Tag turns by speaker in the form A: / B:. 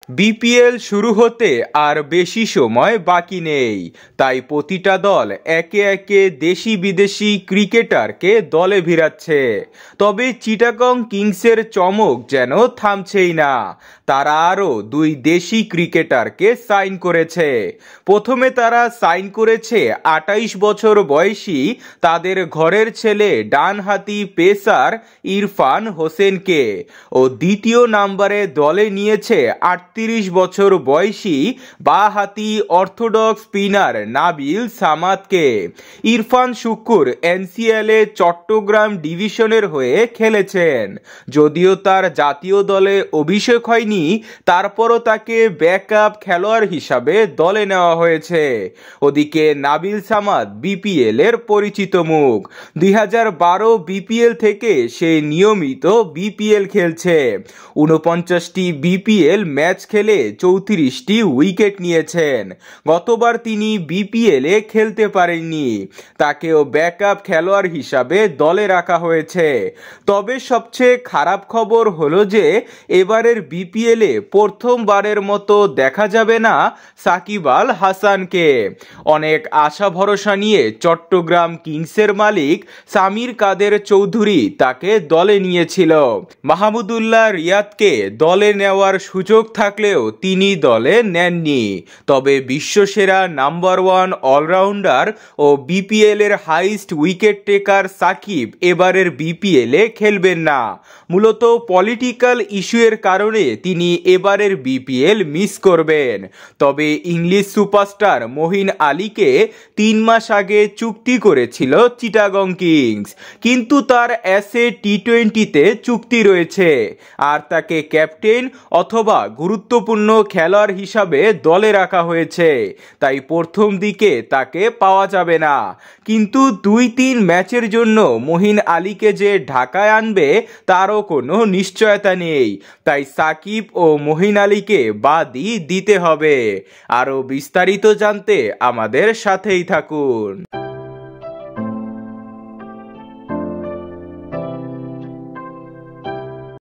A: BPL শুরু হতে আর বেশি সময় বাকি নেই, তাই প্রতিটা দল একে একে দেশি বিদেশি ক্রিকেটারকে দলে ভিড়াচ্ছে। তবে চিটাগং কিংসের চমক যেন থামছেই না। তারা আরও দুই দেশি ক্রিকেটারকে সাইন করেছে। প্রথমে তারা সাইন করেছে ২৮ বছর বয়সী তাদের ঘরের ছেলে ডানহাতি পেসার ইরফান হোসেনকে ও দ্বিতীয় নম্বরে দলে নিয়েছে ৩৮ বছর বয়সী বাঁহাতি অর্থোডক্স স্পিনার নাবিল সামাদকে। ইরফান শুক্কুর এনসিএলে চট্টগ্রাম ডিভিশনের হয়ে খেলেছেন। যদিও তার জাতীয় দলে অভিষেক হয়নি, তারপরও তাকে ব্যাকআপ খেলোয়াড় হিসাবে দলে নেওয়া হয়েছে। ওদিকে নাবিল সামাদ বিপিএল এর পরিচিত মুখ। ২০১২ বিপিএল থেকে সে নিয়মিত বিপিএল খেলছে। ৪৯টি বিপিএল ম্যাচ খেলে ৩৪টি উইকেট নিয়েছেন। গতবার তিনি বিপিএল এ খেলতে পারেননি, তাকেও ব্যাকআপ খেলোয়াড় হিসাবে দলে রাখা হয়েছে। তবে সবচেয়ে খারাপ খবর হলো যে এবারের বিপিএল এ প্রথমবারের মতো দেখা যাবে না সাকিব আল হাসানকে। অনেক আশা ভরসা নিয়ে চট্টগ্রাম কিংসের মালিক সামির কাদের চৌধুরী তাকে দলে নিয়েছিল। মাহমুদুল্লাহ রিয়াদকে দলে নেওয়ার সুযোগ থাকলেও তিনি দলে নেননি। তবে বিশ্বসেরা নাম্বার 1 অলরাউন্ডার ও বিপিএল এর হাইস্ট উইকেট টেকার সাকিব এবারের বিপিএল এ খেলবেন না। মূলত পলিটিক্যাল ইস্যুয়ের কারণে তিনি এবারের বিপিএল মিস করবেন। তবে ইংলিশ সুপারস্টার মহিন আলীকে ৩ মাস আগে চুক্তি করেছিল চিটাগং কিংস, কিন্তু তার অ্যাসে টি-20তে চুক্তি রয়েছে আর তাকে ক্যাপ্টেন অথবা গুরুত্বপূর্ণ খেলোয়াড় হিসাবে দলে রাখা হয়েছে। তাই প্রথম দিকে তাকে পাওয়া যাবে না, কিন্তু ২-৩ ম্যাচের জন্য মহিন আলীকে যে ঢাকায় আনবে তারও কোনো নিশ্চয়তা নেই। তাই সাকিব ও মহিন আলীকে বাদই দিতে হবে। আরও বিস্তারিত জানতে আমাদের সাথেই থাকুন।